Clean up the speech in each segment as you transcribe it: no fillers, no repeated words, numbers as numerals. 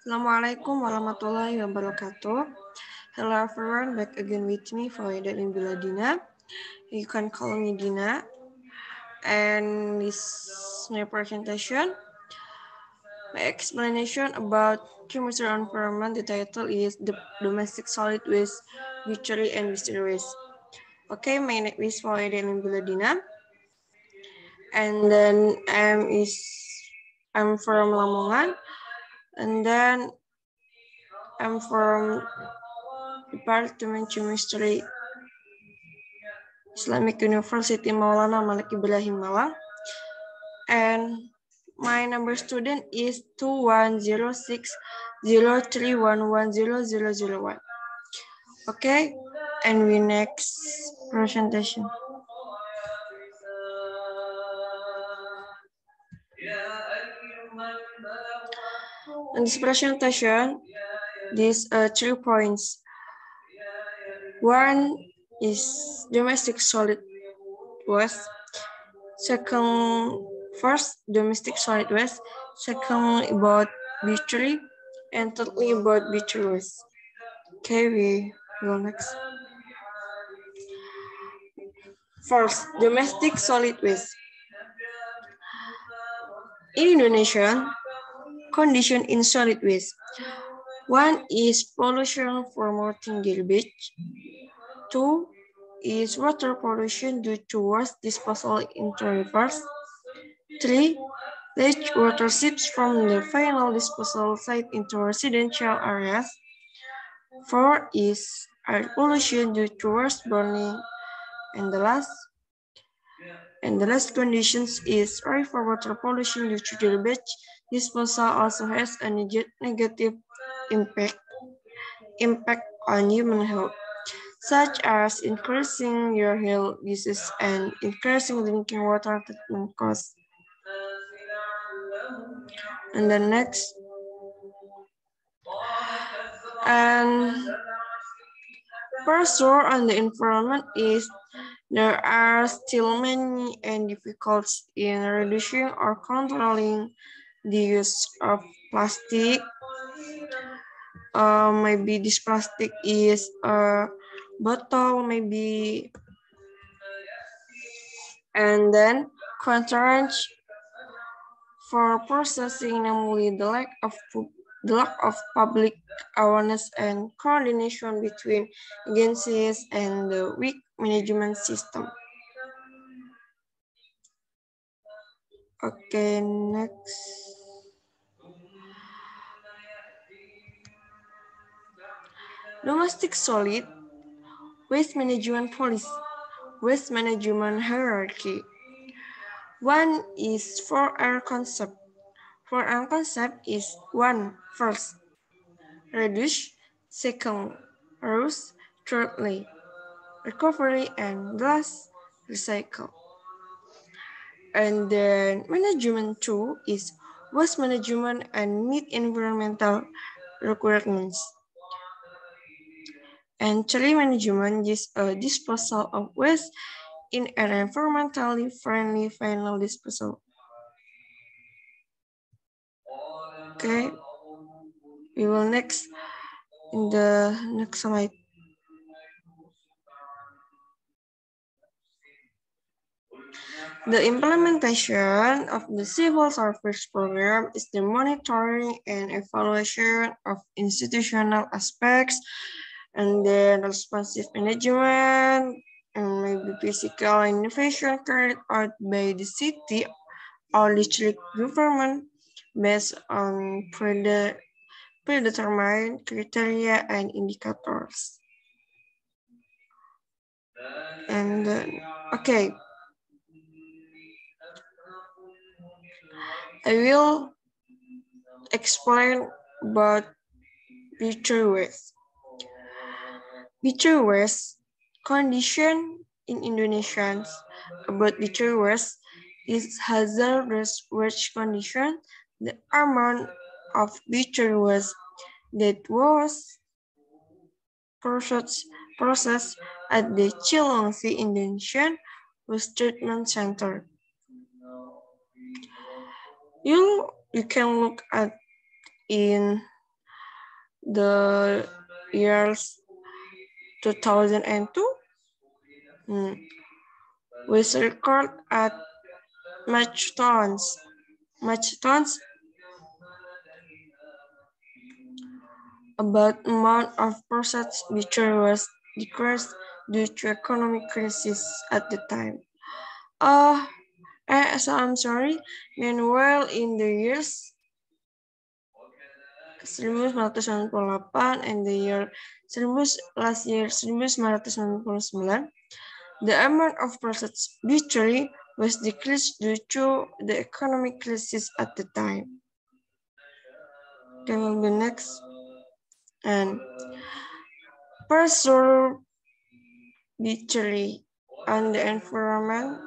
Assalamualaikum warahmatullahi wabarakatuh. Hello everyone, back again with me, Fawaidah bin Biladina. You can call me Dina. And this is my presentation. My explanation about chemical environment, the title is The Domestic Solid Waste, Bituary and Industrial Waste. Okay, my name is Fawaidah bin Biladina. And then I'm from Lamongan. And then I'm from Department Chemistry, Islamic University Maulana Malik Ibrahim Malang. And my number student is 210603110001. Okay, and we next presentation. In this presentation, these 3 points. One is domestic solid waste. First, domestic solid waste. Second, about bituary. And thirdly, about bituary waste. Okay, we go next. First, domestic solid waste. In Indonesia, condition in solid waste. One is pollution from rotting garbage. Two is water pollution due to waste disposal into rivers. 3. Large water seeps from the final disposal site into residential areas. 4 is air pollution due to waste burning. And the last conditions is river water pollution due to garbage disposal also has a negative impact on human health, such as increasing your health disease and increasing drinking water treatment costs. And the next, and pressure on the environment is there are still many and difficulties in reducing or controlling the use of plastic. Maybe this plastic is a bottle, maybe, and then concerns for processing, namely the lack of public awareness and coordination between agencies and the weak management system. Okay, next. Domestic solid waste management policy, waste management hierarchy. One is 4R concept. 4R concept is 1. First, reduce. Second, reuse. Thirdly, recovery, and last, recycle. And then management 2 is waste management and meet environmental requirements. And 3 management is a disposal of waste in an environmentally friendly final disposal. Okay, we will next in the next slide. The implementation of the civil service program is the monitoring and evaluation of institutional aspects, and then responsive management, and maybe physical innovation carried out by the city or district government based on predetermined criteria and indicators. And then, okay, I will explain about bituary waste. Bituary waste condition in Indonesians about bituary waste is hazardous waste condition. The amount of bituary waste that was processed at the Cilengsi Indonesian Waste Treatment Center. You can look at in the years 2002, with record at much tons. About amount of processed butchery was decreased due to economic crisis at the time. So I'm sorry. Meanwhile, in the years 1998 and the year 1999, the amount of processed butchery was decreased due to the economic crisis at the time. Then will be next. And pressure butchery on the environment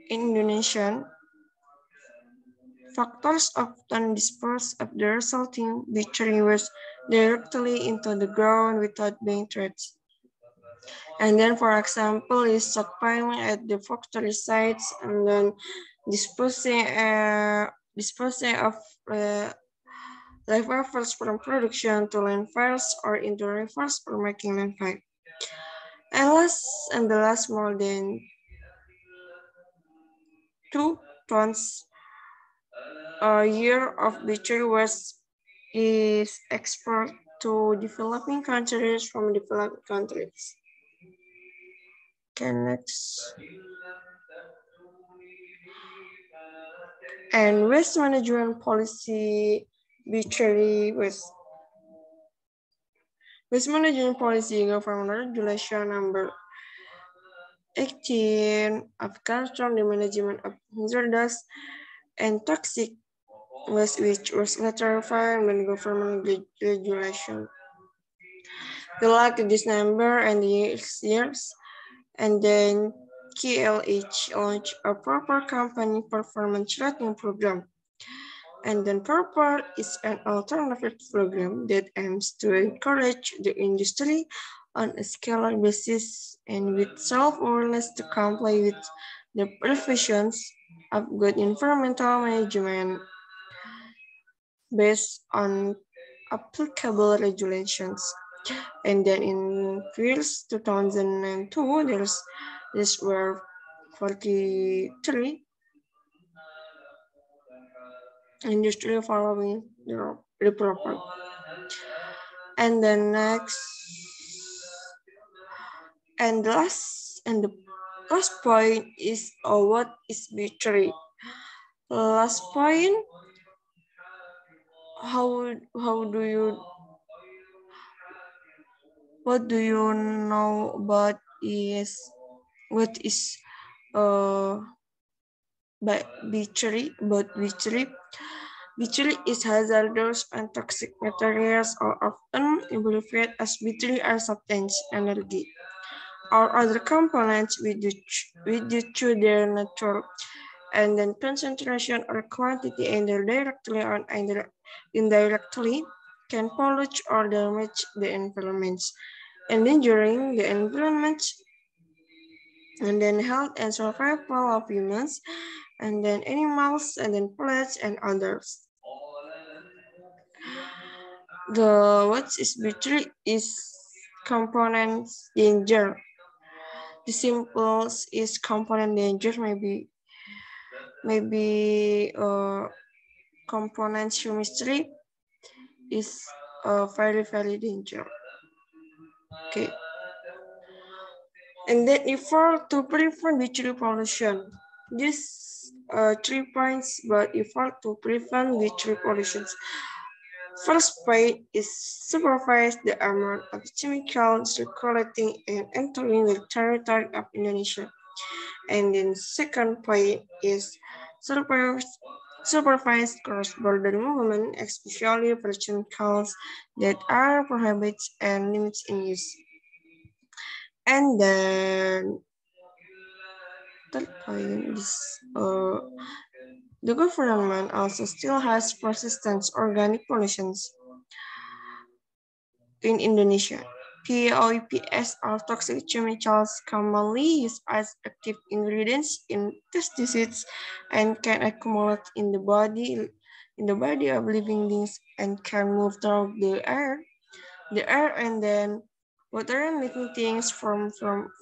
in Indonesia. Factors often dispose of the resulting butchery waste directly into the ground without being treated. And then, for example, is stockpiling at the factory sites and then disposing of leftovers from production to landfills or into rivers for making landfill. And the last, more than 2 tons a year of butchery waste is exported to developing countries from developed countries. Okay, next. And waste management policy, butchery waste. Waste management policy, government regulation number 18 of control the management of hazardous and toxic waste, which was later refined by government regulation. The lack of this number and the years, and then KLH launched a proper company performance rating program. And then PURPAR is an alternative program that aims to encourage the industry on a scalar basis and with self-awareness to comply with the provisions of good environmental management based on applicable regulations. And then in years 2002, there were 43 industry following the proper. And the next, and the last point is what is butchery. Last point, what do you know about what is butchery? Butchery is hazardous and toxic materials are often evaluated as butchery are substance, energy, or other components with due to their nature and then concentration or quantity either directly or either indirectly can pollute or damage the environment, endangering the environment and then health and survival of humans and then animals and then plants and others. What is butchery is components danger. The simplest is component danger maybe component chemistry is very danger. Okay. And then effort to prevent butchery pollution. These 3 points, but effort to prevent butchery pollution. First point is supervise the amount of chemicals circulating and entering the territory of Indonesia. And then second point is supervise cross-border movement, especially for chemicals that are prohibited and limits in use. And then third point is the government also still has persistent organic pollutions in Indonesia. POPs are toxic chemicals commonly used as active ingredients in pesticides and can accumulate in the body of living beings and can move through the air and then water and making things from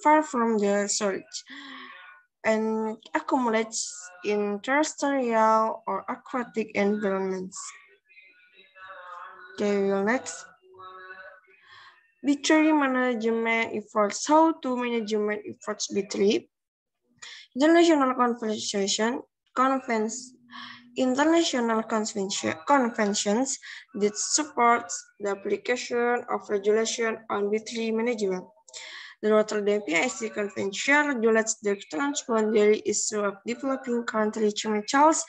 far from the source and accumulates in terrestrial or aquatic environments. Okay, we will next. B3 management efforts. How to management efforts B3? International conventions that supports the application of regulation on B3 management. The Rotterdam PIC Convention regulates the transboundary issue of developing country chemicals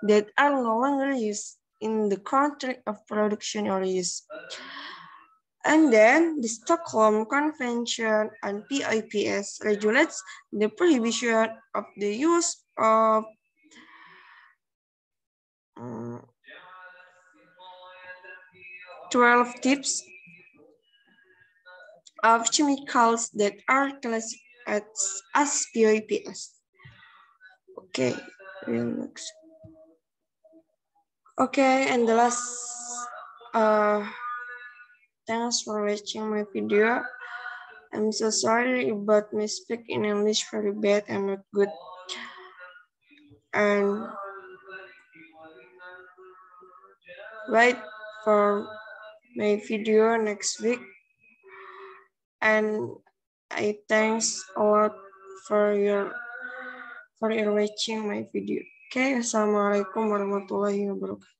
that are no longer used in the country of production or use. And then the Stockholm Convention on PIPS regulates the prohibition of the use of 12 types of chemicals that are classified as PIPS. Okay, next. Okay, and the last, thanks for watching my video. I'm so sorry about me speak in English very bad and not good. And wait for my video next week. And I thanks a lot for your watching my video. Okay, assalamualaikum warahmatullahi wabarakatuh.